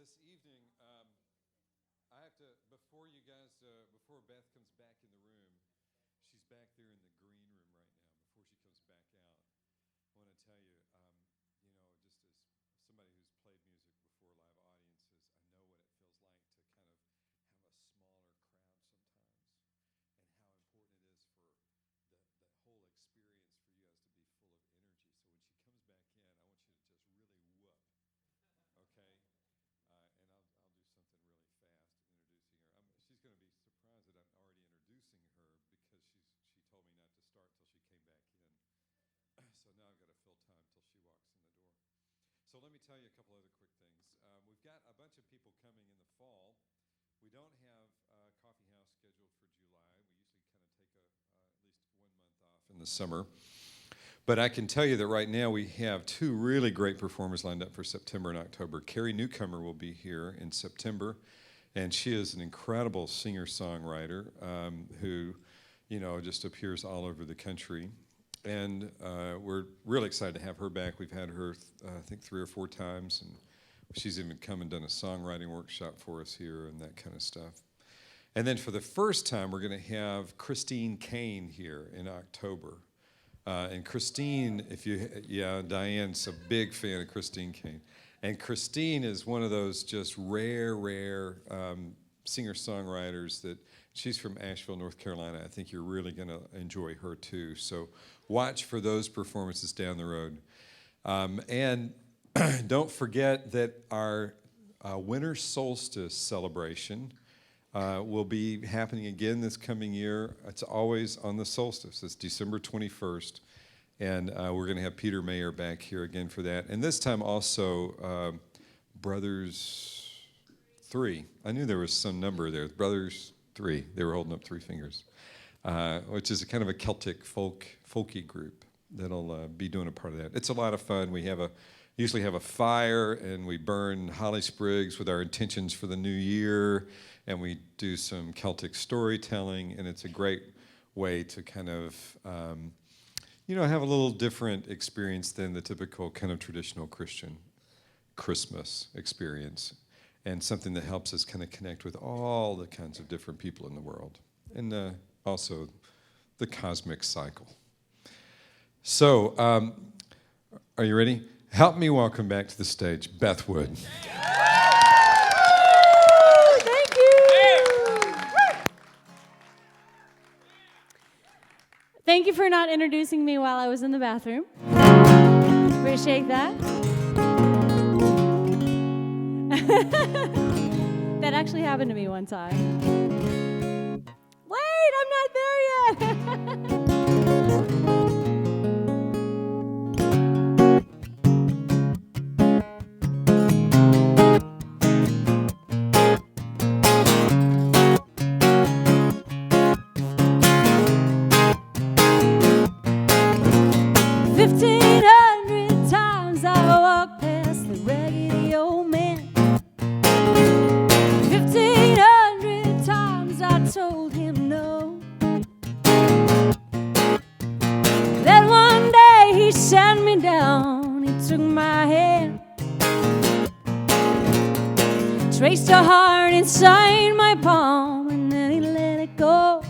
this evening, I have to, before you guys, before Beth comes back in the room, she's back there in the green room right now. Before she comes back out, I want to tell you, just as somebody who's played music before live audiences, I know what it feels like to kind of have a smaller crowd sometimes, and how important it is for the whole experience for you guys to be full of energy. So when she comes back in, I want you to just really whoop, okay? And I'll do something really fast introducing her. She's going to be surprised that I'm already introducing her because she told me not to start till she came back in. So now I've got to fill time till she walks in the door. So let me tell you a couple other quick things. We've got a bunch of people coming in the fall. We don't have Coffeehouse scheduled for July. We usually kind of take at least 1 month off in the summer. But I can tell you that right now we have two really great performers lined up for September and October. Carrie Newcomer will be here in September, and she is an incredible singer-songwriter who, just appears all over the country. And we're really excited to have her back. We've had her, I think, 3 or 4 times, and she's even come and done a songwriting workshop for us here and that kind of stuff. And then for the first time, we're going to have Christine Kane here in October. And Christine, Diane's a big fan of Christine Kane. And Christine is one of those just rare singer-songwriters that she's from Asheville, North Carolina. I think you're really going to enjoy her too. So watch for those performances down the road. And don't forget that our winter solstice celebration will be happening again this coming year. It's always on the solstice. It's December 21st. And we're going to have Peter Mayer back here again for that. And this time also, Brothers 3. I knew there was some number there. Brothers 3. They were holding up 3 fingers, which is a kind of a Celtic folky group that'll be doing a part of that. It's a lot of fun. We usually have a fire, and we burn holly sprigs with our intentions for the new year, and we do some Celtic storytelling, and it's a great way to kind of, have a little different experience than the typical kind of traditional Christian Christmas experience, and something that helps us kind of connect with all the kinds of different people in the world, and also the cosmic cycle. So, are you ready? Help me welcome back to the stage Beth Wood. Thank you. Thank you for not introducing me while I was in the bathroom. Appreciate that. That actually happened to me one time. Wait, I'm not there yet. 1,500 times I walked past the raggedy old man. 1,500 times I told him no. Then one day he sat me down, he took my hand, traced a heart inside my palm, and then he let it go.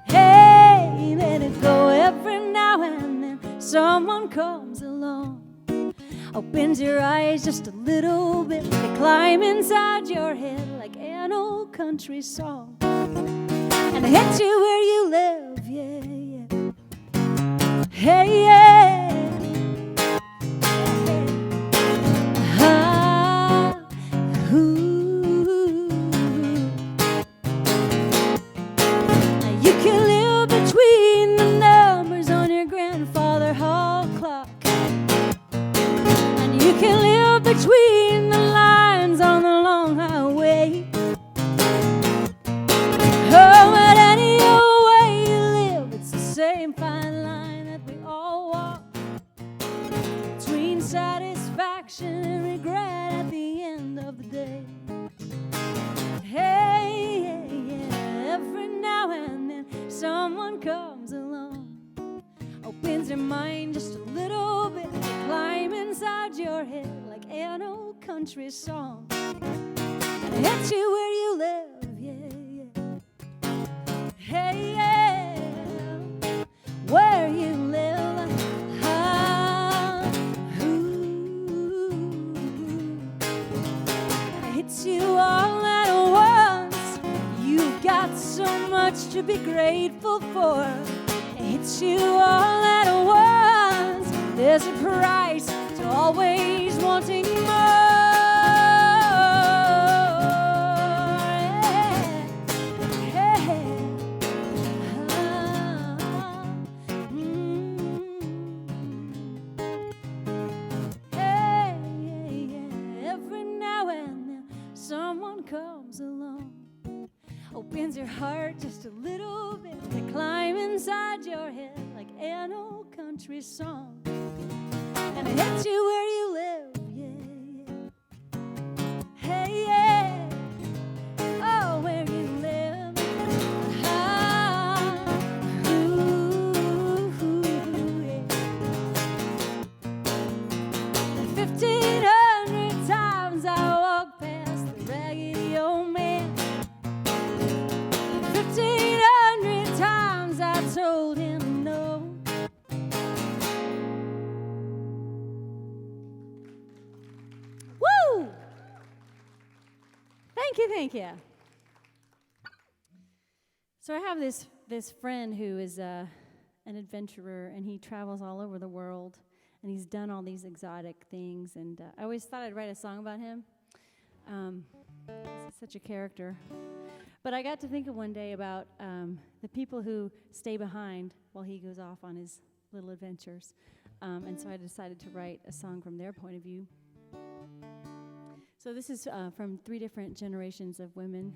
Hey, he let it go. Every now and then someone comes along, opens your eyes just a little bit, they climb inside your head like an old country song, and hit you where you live, yeah, yeah. Hey, yeah. You can live between the numbers on your grandfather hall clock, and you can live between the lines on the long highway. Oh, but any old way you live, it's the same fine line that we all walk, between satisfaction and regret at the end of the day. Hey, yeah, yeah. Every now and then someone comes along, opens your mind just a little bit, they climb inside your head like an old country country song. And it hits you where you live, yeah. Hey, yeah, where you live. It hits you all at once. You've got so much to be grateful for. It hits you all at once. There's a price to always wanting more. Every now and then someone comes along, opens your heart just a little bit. They climb inside your head like an old country song. And it hits you where you live, yeah. Hey, yeah, oh, where you live. Yeah. 1,500 times I walked past the raggedy old man. 1,500 times I told him no. Woo! Thank you. So I have this friend who is an adventurer, and he travels all over the world, and he's done all these exotic things, and I always thought I'd write a song about him. He's such a character. But I got to think of one day about the people who stay behind while he goes off on his little adventures. And so I decided to write a song from their point of view. So this is from 3 different generations of women.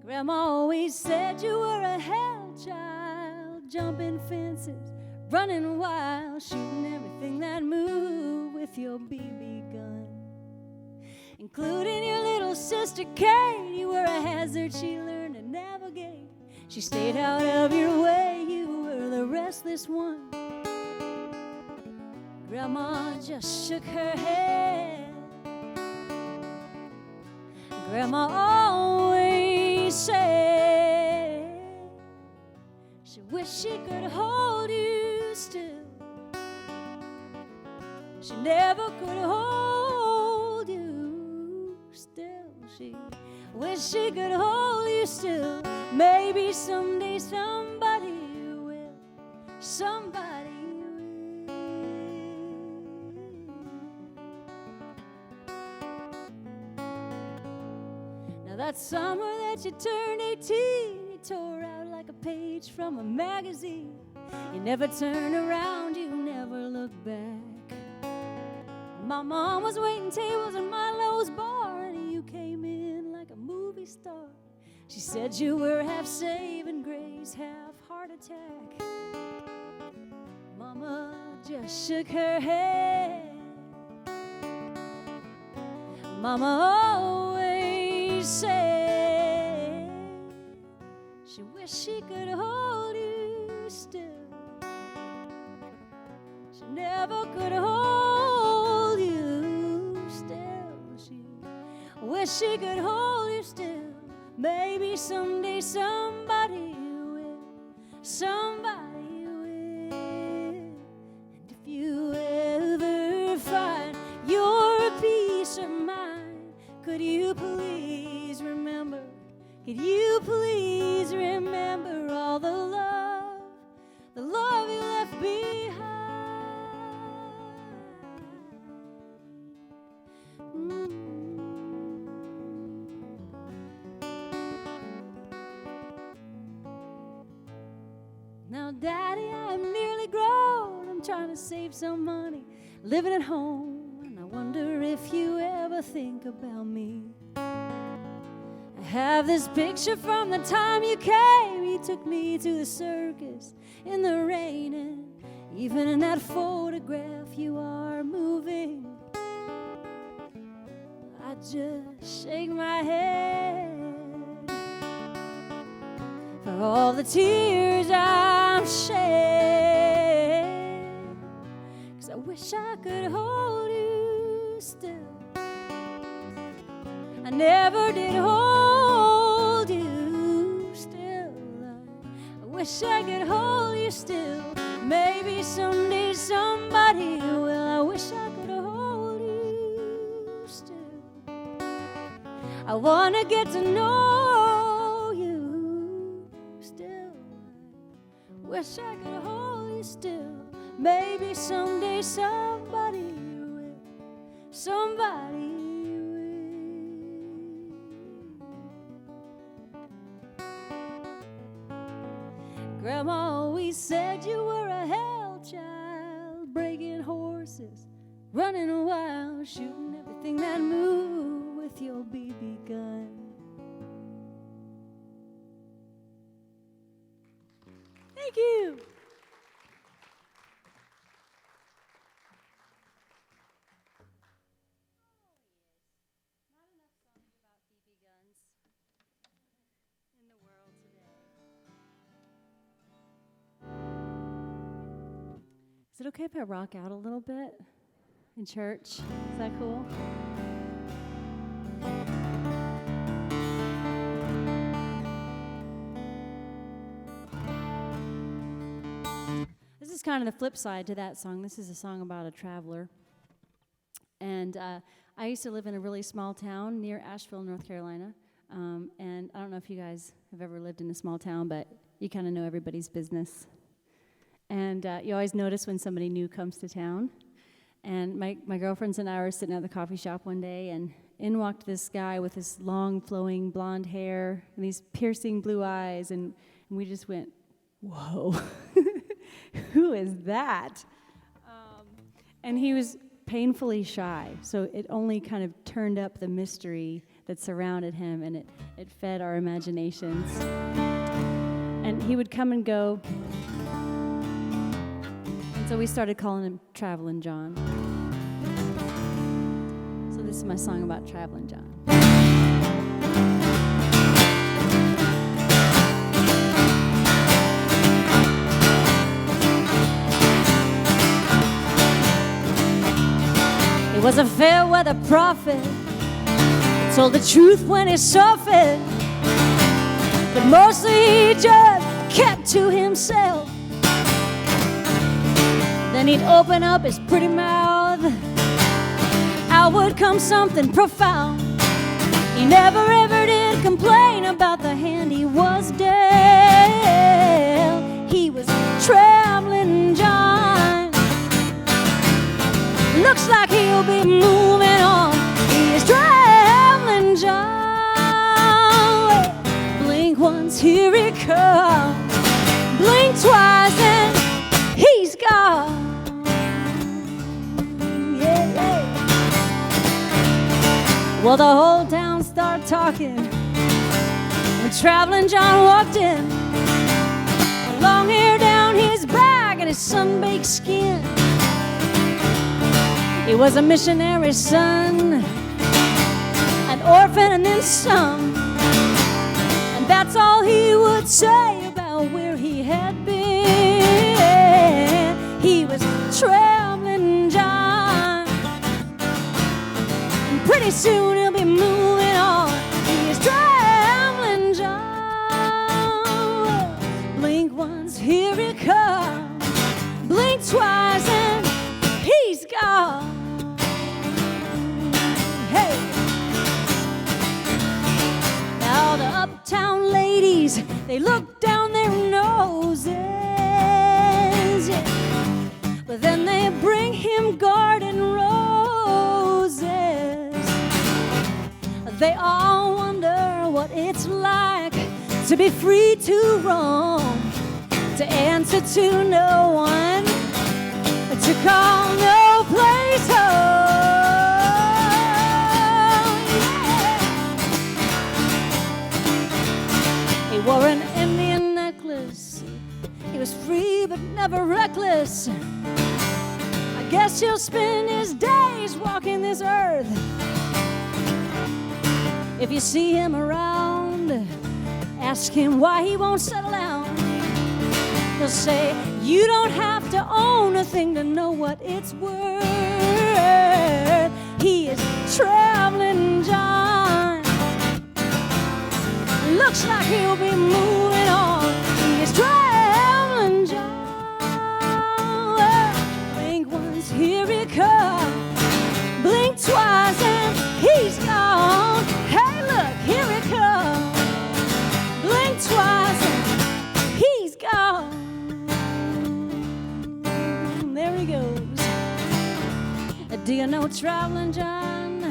Grandma always said you were a hell child, jumping fences, running wild, shooting everything that moved with your BB gun. Including your little sister Kate, you were a hazard she learned to navigate. She stayed out of your way, you were the restless one. Grandma just shook her head. Grandma always said she wished she could hold you still. She never could hold you still. She wished she could hold you still. Maybe someday somebody will. Somebody will. Now that summer that you turned 18, you tore out like a page from a magazine. You never turned around, you never looked back. My mom was waiting tables in Milo's bar, and you came in like a movie star. She said you were half saving grace, half heart attack. Mama just shook her head. Mama always said she wished she could hold you still. She never could hold you still. She wished she could hold you still. Maybe someday somebody will. Somebody will. And if you ever find your peace of mind, could you please remember? Could you please remember all the love you left behind? Now, Daddy, I'm nearly grown. I'm trying to save some money, living at home, and I wonder if you ever think about me. I have this picture from the time you came. You took me to the circus in the rain, and even in that photograph you are moving. I just shake my head for all the tears I've shed, 'cause I wish I could hold I never did hold you still. I wish I could hold you still. Maybe someday somebody will. I wish I could hold you still. I wanna get to know you still. I wish I could hold you still. Maybe someday somebody will. Somebody will. Grandma always said you were a hell child, breaking horses, running wild, shooting everything that moved with your BB gun. Thank you. Not enough songs about BB guns in the world today. Is it okay if I rock out a little bit in church? Is that cool? This is kind of the flip side to that song. This is a song about a traveler. And I used to live in a really small town near Asheville, North Carolina. And I don't know if you guys have ever lived in a small town, but you kind of know everybody's business. And you always notice when somebody new comes to town. And my girlfriends and I were sitting at the coffee shop one day, and in walked this guy with his long, flowing blonde hair and these piercing blue eyes, and we just went, whoa, who is that? And he was painfully shy, so it only kind of turned up the mystery that surrounded him, and it fed our imaginations. And he would come and go. So we started calling him Travelin' John. So this is my song about Travelin' John. He was a fair weather prophet, told the truth when he suffered, but mostly he just kept to himself. Then he'd open up his pretty mouth, out would come something profound. He never ever did complain about the hand he was dealt. He was Travelin' John. Looks like he'll be moving on. He is Travelin' John. Blink once, here he comes. Blink twice and he's gone. Well, the whole town started talking when Travelin' John walked in. Long hair down his back and his sun-baked skin. He was a missionary's son, an orphan and then some. And that's all he would say about where he had been. He was Travelin' John. And pretty soon he'll be moving on. He is Travelin' John. Blink once, here he comes. Blink twice and he's gone. Hey! Now the uptown ladies, they look down their noses, yeah. But then they bring him garden roses. They all wonder what it's like to be free to roam, to answer to no one, to call no place home. Yeah. He wore an Indian necklace. He was free but never reckless. I guess he'll spend his days walking this earth. If you see him around, ask him why he won't settle down. He'll say, you don't have to own a thing to know what it's worth. He is Travelin' John. you know Traveling John?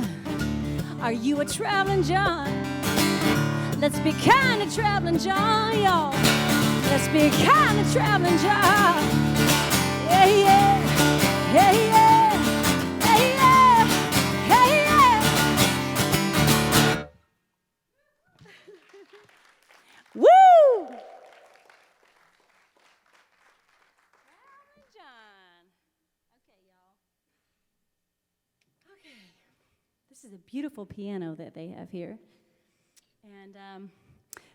Are you a Traveling John? Let's be kind to Traveling John, y'all. Let's be kind to Traveling John. Yeah, yeah, yeah, yeah, yeah, yeah, yeah, yeah. Woo! Traveling John. Okay, y'all. Okay. This is a beautiful piano that they have here. And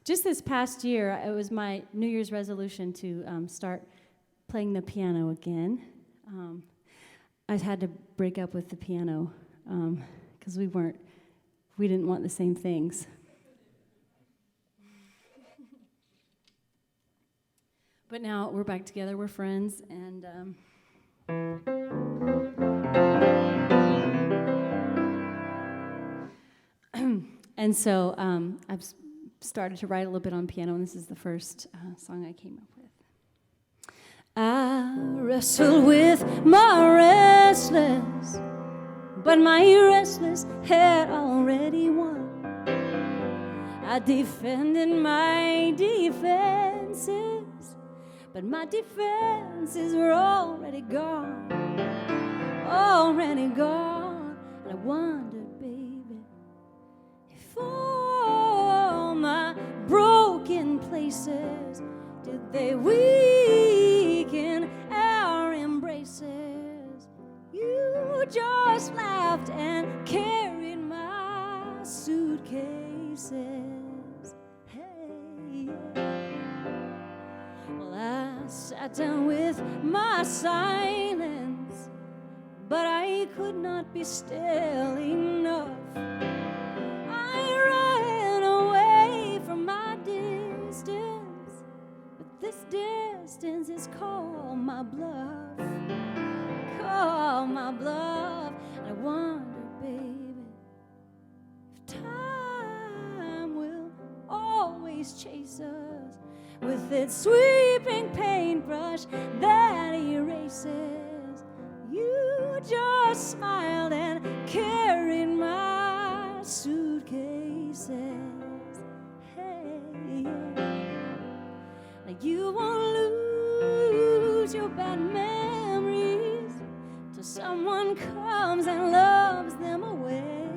just this past year, it was my New Year's resolution to start playing the piano again. I've had to break up with the piano because we didn't want the same things. But now we're back together, we're friends, and and so I've started to write a little bit on piano, and this is the first song I came up with. I wrestle with my restless, but my restless had already won. I defended my defenses, but my defenses were already gone, already gone. And I wondered, baby, if all my broken places, did they weaken our embraces? You just laughed and carried my suitcases. Hey, yeah. Well, I sat down with my silence, but I could not be still enough. I ran away from my distance, but this distance is called my bluff, called my bluff. And I wonder, baby, if time will always chase us with its sweeping paintbrush that erases. You just smiled and carried my suitcases. Hey, yeah. Now you won't lose your bad memories till someone comes and loves them away.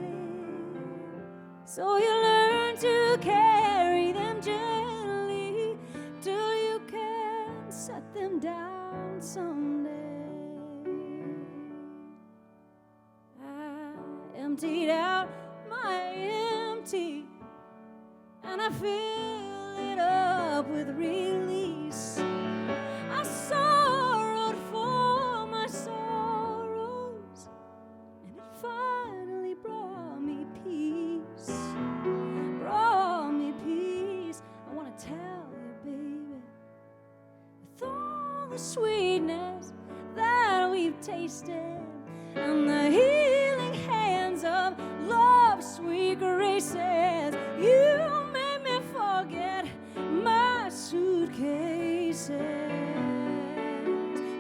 So you learn to carry them gently till you can set them down someday. I emptied out my empty, and I fill it up with release. I sorrowed for my sorrows, and it finally brought me peace. Brought me peace. I want to tell you, baby, with all the sweetness that we've tasted and the healing hands of love's sweet graces, you made me forget my suitcases.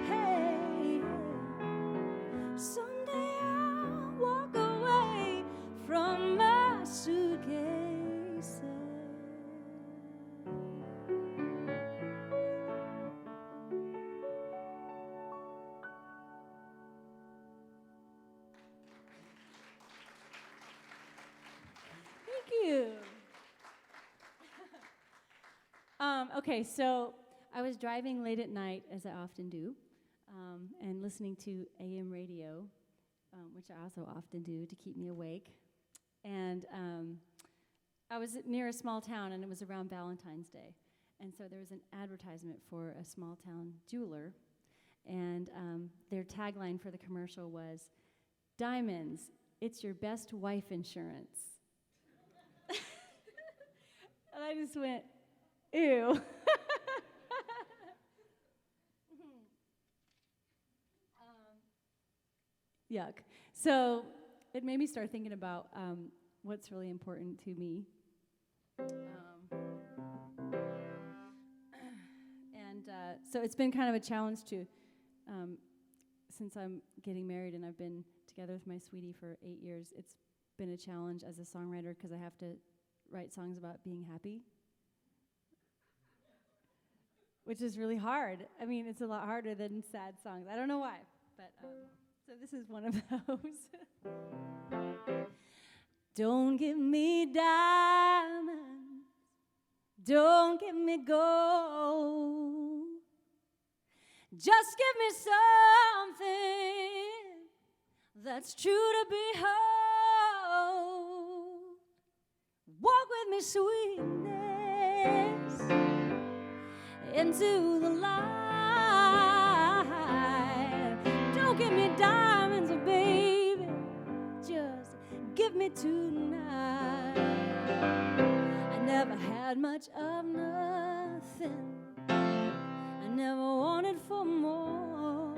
Hey, someday I'll walk away from my suitcases. Thank you. Okay, so I was driving late at night, as I often do, and listening to AM radio, which I also often do to keep me awake. And I was near a small town, and it was around Valentine's Day. And so there was an advertisement for a small town jeweler, and their tagline for the commercial was, "Diamonds, it's your best wife insurance." And I just went, ew. Yuck. So it made me start thinking about what's really important to me. So it's been kind of a challenge to, since I'm getting married and I've been together with my sweetie for 8 years, it's been a challenge as a songwriter because I have to write songs about being happy, which is really hard. I mean, it's a lot harder than sad songs. I don't know why, but so this is one of those. Don't give me diamonds, don't give me gold, just give me something that's true to behold. Walk with me, sweetness, into the light. Don't give me diamonds, oh baby, just give me tonight. I never had much of nothing, I never wanted for more.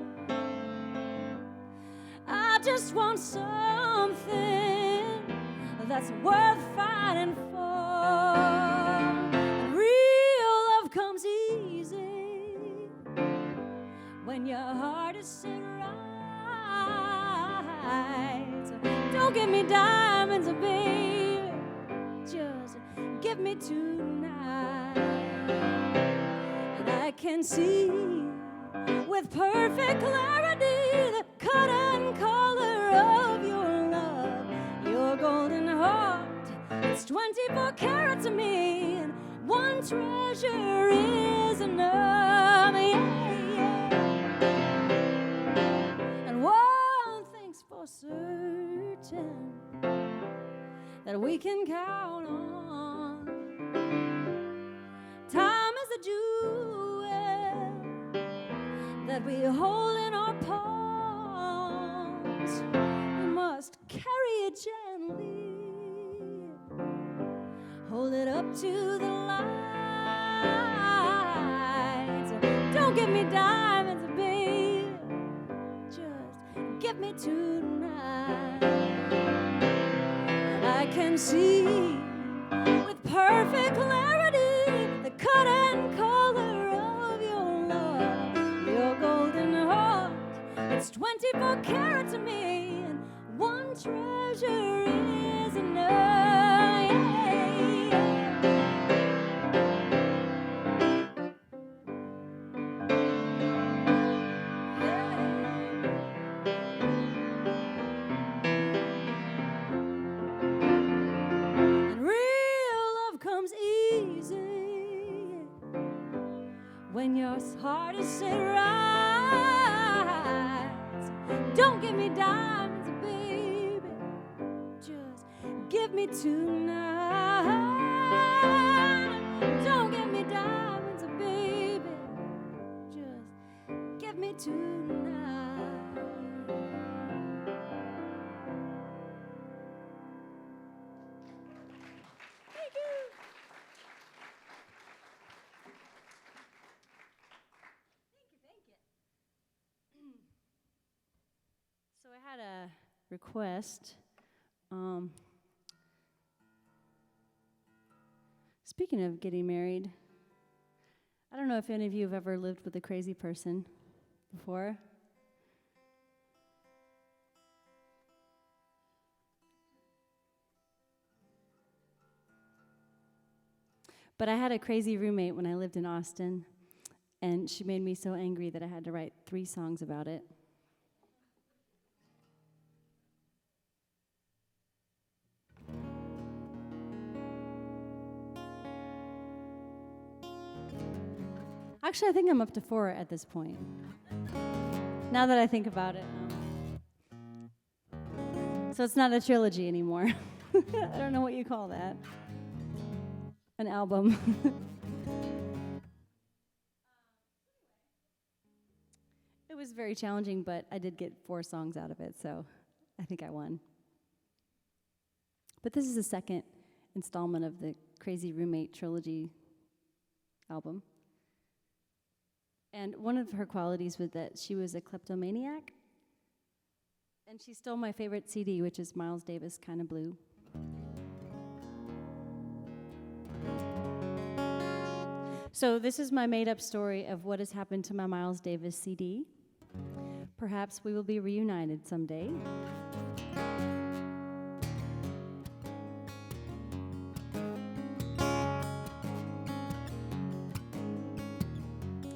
I just want something that's worth fighting for. Real love comes easy when your heart is set right. So don't give me diamonds, oh baby, just give me tonight. And I can see with perfect clarity the cut and color of your love, your golden heart. It's 24 carats to me, and one treasure is enough. Yeah, yeah. And one thing's for certain that we can count on. Time is a jewel that we hold in our palms. We must carry it gently, hold it up to the light. So don't give me diamonds, baby, just give me tonight. And I can see with perfect clarity the cut and color of your love, your golden heart. It's 24 carats to me, and one treasure is enough. And real love comes easy when your heart is set right. So don't give me diamonds, baby, just give me tonight. Don't give me diamonds, baby, just give me tonight. Thank you. So I had a request. Speaking of getting married, I don't know if any of you have ever lived with a crazy person before. But I had a crazy roommate when I lived in Austin, and she made me so angry that I had to write 3 songs about it. Actually, I think I'm up to 4 at this point. Now that I think about it. So it's not a trilogy anymore. I don't know what you call that. An album. It was very challenging, but I did get 4 songs out of it, so I think I won. But this is the second installment of the Crazy Roommate trilogy album. And one of her qualities was that she was a kleptomaniac. And she stole my favorite CD, which is Miles Davis, Kinda Blue. So this is my made-up story of what has happened to my Miles Davis CD. Perhaps we will be reunited someday.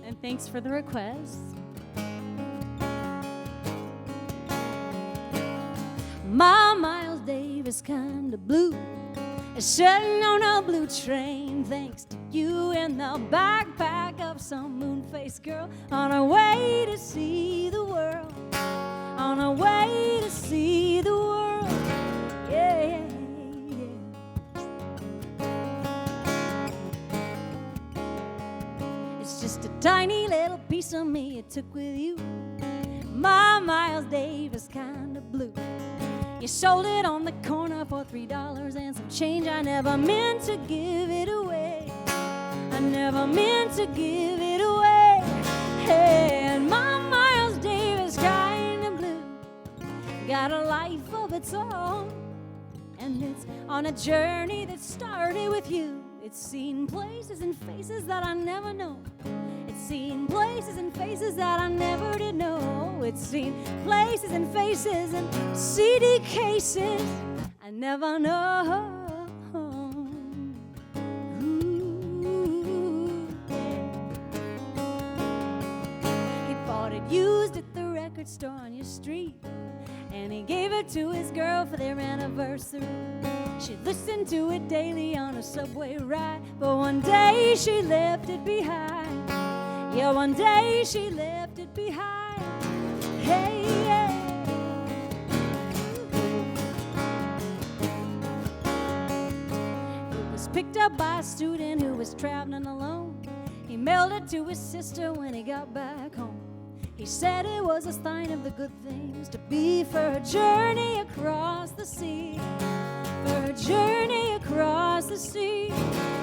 And thanks for the request. My Miles Davis kind of blue is sitting on a blue train, thanks to you in the backpack of some moon-faced girl on her way to see the world, on her way to see the world. Yeah, yeah. It's just a tiny little piece of me you took with you, my Miles Davis kind of blue. You sold it on the corner for $3 and some change. I never meant to give it away. I never meant to give it away. Hey, and my Miles Davis kind of blue got a life of its own, and it's on a journey that started with you. It's seen places and faces that I never know. It's seen places and faces that I never did know. It's seen places and faces and CD cases I never know. Ooh, yeah. He bought it used at the record store on your street, and he gave it to his girl for their anniversary. She listened to it daily on a subway ride, but one day she left it behind. Yeah, one day she left it behind. Hey, yeah. It was picked up by a student who was traveling alone. He mailed it to his sister when he got back home. He said it was a sign of the good things to be for a journey across the sea, for a journey across the sea.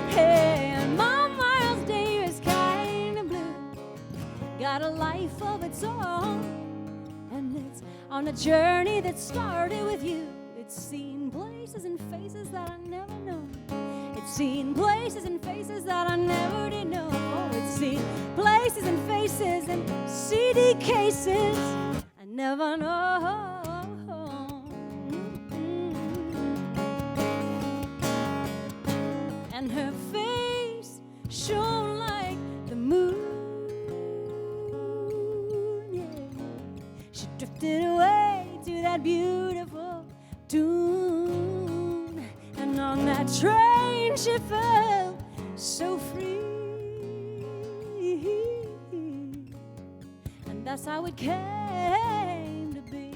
Hey, and my Miles Davis kind of blue got a life of its own, and it's on a journey that started with you. It's seen places and faces that I never know. It's seen places and faces that I never did know. It's seen places and faces and CD cases I never know. And her face shone like the moon. She drifted away to that beautiful tune, and on that train she felt so free. And that's how it came to be,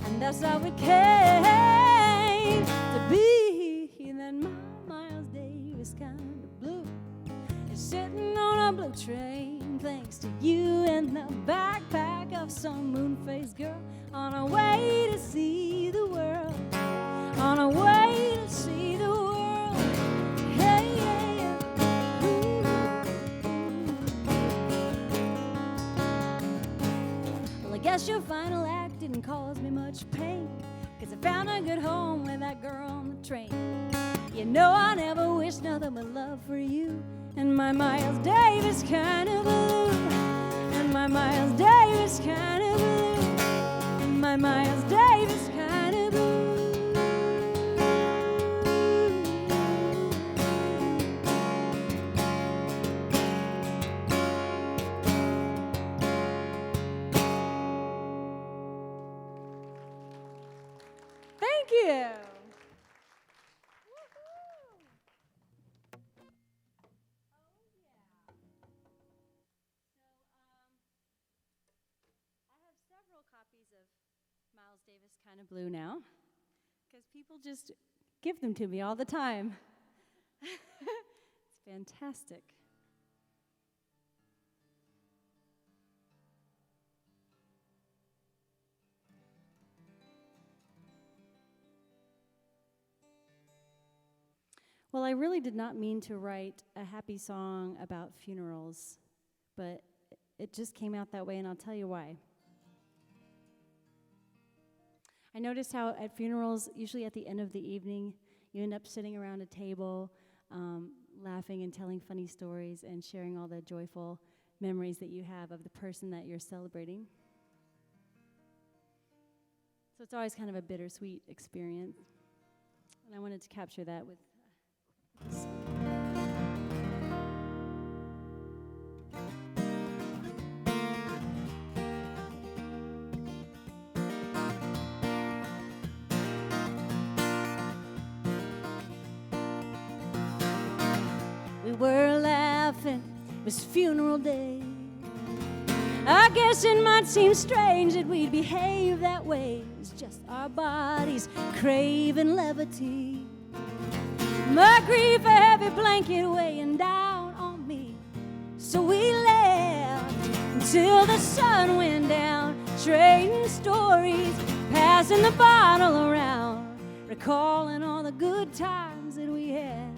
and that's how it came to be. Then my Miles Davis kind of blue is sitting on a blue train, thanks to you in the backpack of some moon-faced girl on her way to see the world, on her way to see the world. Hey, yeah, yeah. Well, I guess your final act didn't cause me much pain, 'cause I found a good home with that girl on the train. You know I never wish nothing but love for you, and my Miles Davis kind of blue, and my Miles Davis kind of blue, and my Miles Davis kind of blue. Thank you. Copies of Miles Davis kind of blue now, because people just give them to me all the time. It's fantastic. Well, I really did not mean to write a happy song about funerals, but it just came out that way, and I'll tell you why. I noticed how at funerals, usually at the end of the evening, you end up sitting around a table, laughing and telling funny stories and sharing all the joyful memories that you have of the person that you're celebrating. So it's always kind of a bittersweet experience. And I wanted to capture that with this. We were laughing, it was funeral day. I guess it might seem strange that we'd behave that way. It's just our bodies craving levity. My grief, a heavy blanket weighing down on me. So we laughed until the sun went down, trading stories, passing the bottle around, recalling all the good times that we had.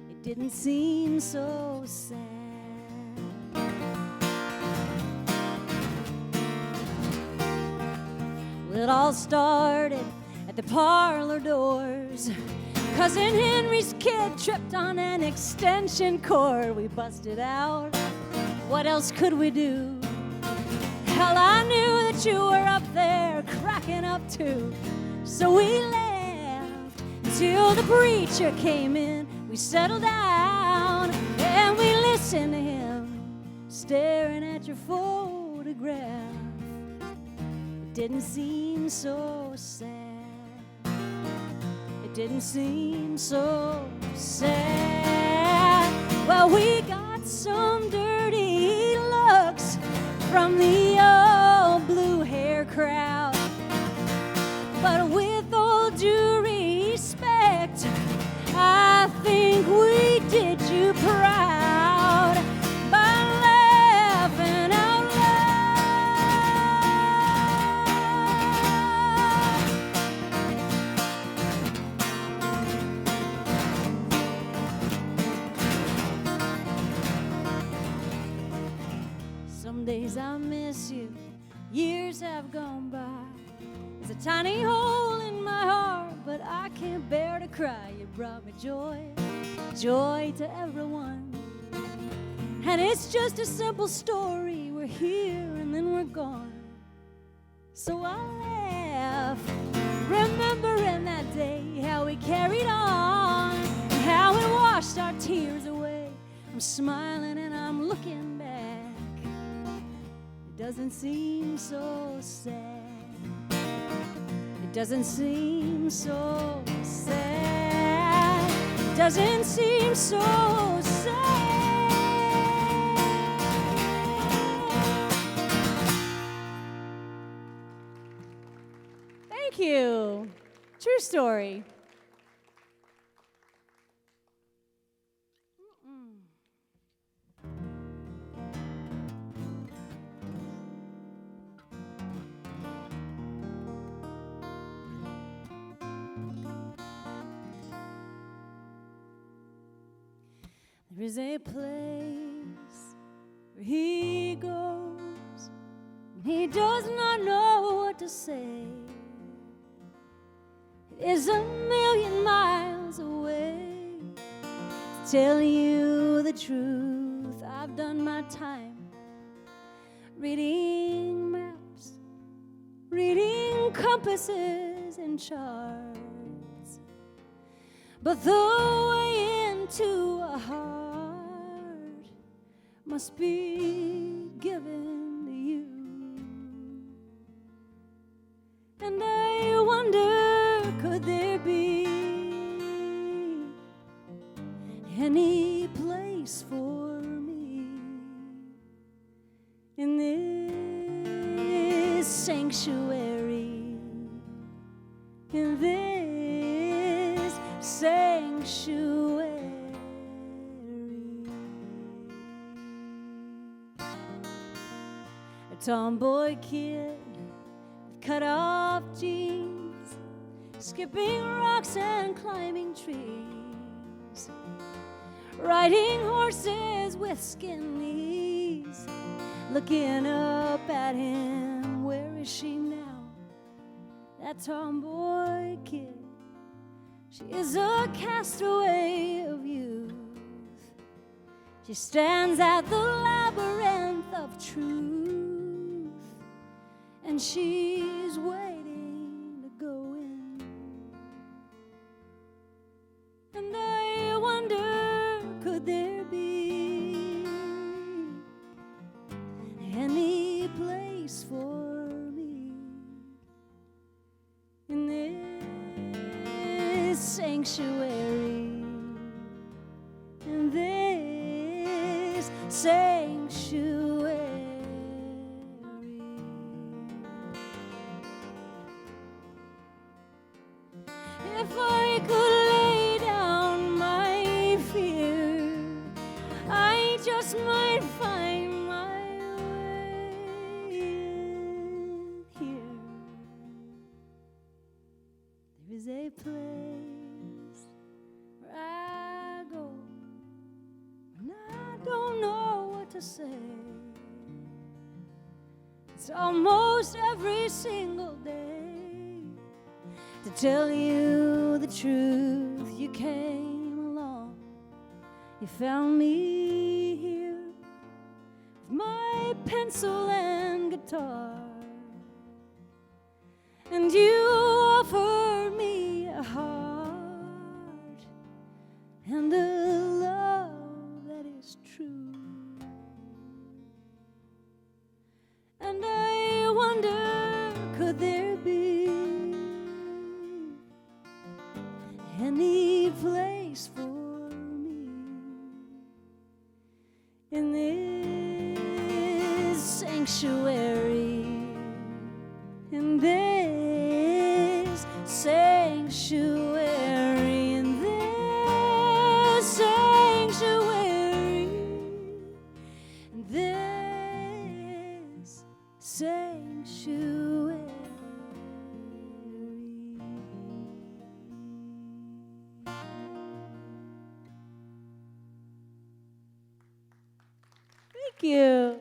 It didn't seem so sad. It all started at the parlor doors. Cousin Henry's kid tripped on an extension cord. We busted out. What else could we do? Hell, I knew that you were up there cracking up too. So we laughed until the preacher came in. We settled down and we listened to him staring at your photograph. Didn't seem so sad. It didn't seem so sad. Well, we got some dirty looks from the old blue hair crowd. But with all due respect, I think we did you proud by laughing out days I miss you, years have gone by. There's a tiny hole in my heart, but I can't bear to cry. You brought me joy, joy to everyone. And it's just a simple story. We're here and then we're gone. So I laugh, remembering that day, how we carried on, and how we washed our tears away. I'm smiling and I'm looking back. It doesn't seem so sad. It doesn't seem so sad. It doesn't seem so sad. Thank you. True story. There is a place where he goes when he does not know what to say. It is 1,000,000 miles away. To tell you the truth, I've done my time reading maps, reading compasses and charts. But the way into a heart must be given to you. And I wonder, could there be any place for me in this sanctuary, in this sanctuary? A tomboy kid with cut-off jeans, skipping rocks and climbing trees, riding horses with skin knees, looking up at him. Where is she now? That tomboy kid. She is a castaway of youth. She stands at the labyrinth of truth, and she's waiting sanctuary. In this sanctuary. If I could lay down my fear, I just might find my way in here. There is a place where I go when I don't know what to say. It's almost every single day. To tell you the truth, you came along. You found me here with my pencil and guitar. And you offered me a heart and a love that is true. And I wonder, could there be any place for me in this sanctuary, in this sanctuary, in this sanctuary, in this sanctuary. Thank you.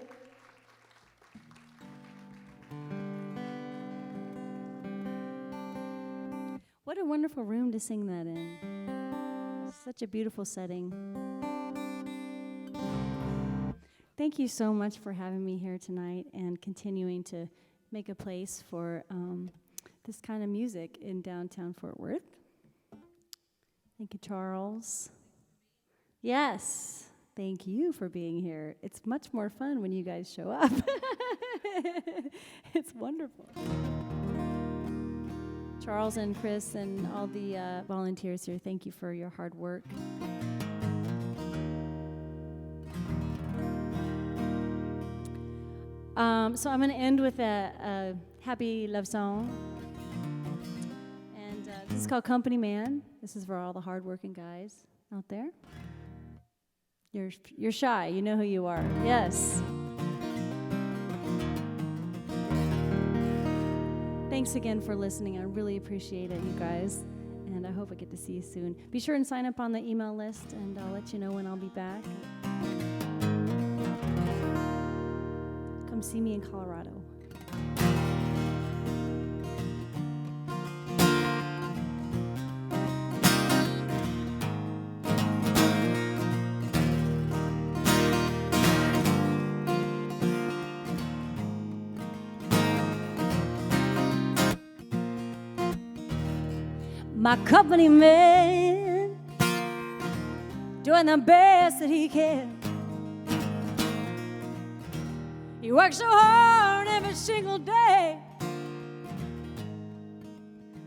What a wonderful room to sing that in. Such a beautiful setting. Thank you so much for having me here tonight and continuing to make a place for this kind of music in downtown Fort Worth. Thank you, Charles. Yes. Thank you for being here. It's much more fun when you guys show up. It's wonderful. Charles and Chris and all the volunteers here, thank you for your hard work. So I'm going to end with a happy love song. And this is called Company Man. This is for all the hard-working guys out there. You're shy. You know who you are. Yes. Thanks again for listening. I really appreciate it, you guys. And I hope I get to see you soon. Be sure and sign up on the email list, and I'll let you know when I'll be back. Come see me in Colorado. My company man, doing the best that he can. He works so hard every single day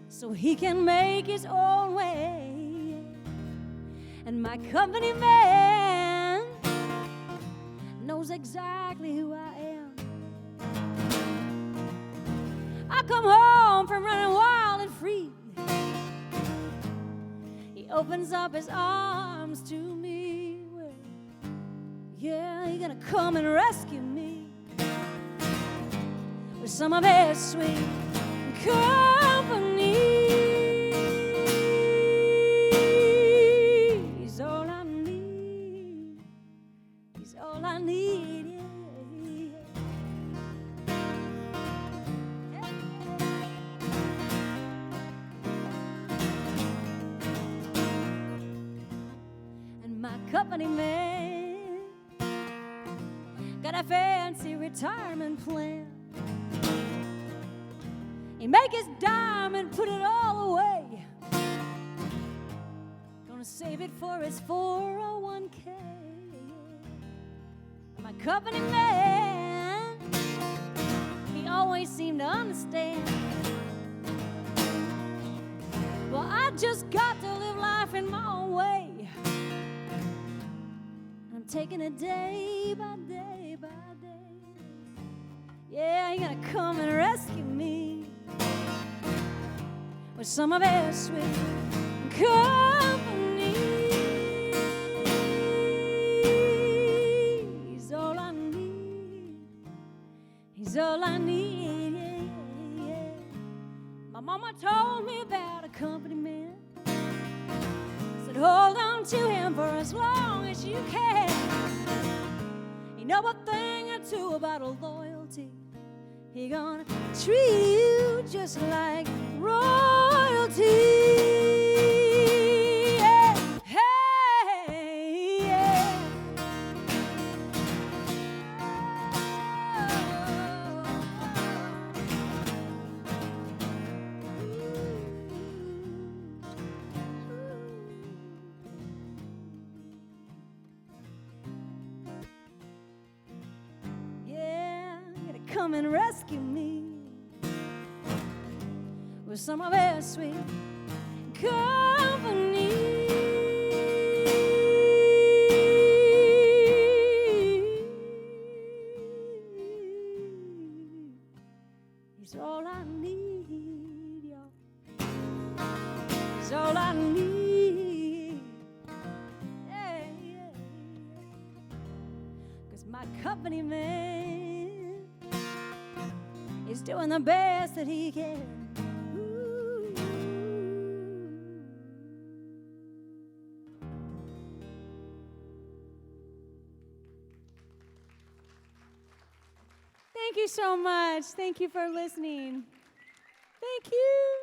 so he can make his own way. And my company man knows exactly who I am. I come home from running wild and free. He opens up his arms to me. Well, yeah, he's gonna come and rescue me with some of his sweet company. He's all I need. He's all I need. Company man got a fancy retirement plan. He make his dime and put it all away. Gonna save it for his 401k. My company man, he always seemed to understand. Well, I just got to live life taking it day by day by day. Yeah, you're gonna come and rescue me with some of his sweet company. He's all I need. He's all I need. Yeah, yeah. My mama told me about a company man. Said hold on to him for as long as you can. You know a thing or two about loyalty. He gonna treat you just like royalty. Yeah. Hey, yeah. Yeah, you're gonna come and rescue me with some of his sweet company. He's all I need, y'all. He's all I need. Yeah, yeah, yeah. 'Cause my company man is doing the best that he can. Thank you so much. Thank you for listening. Thank you.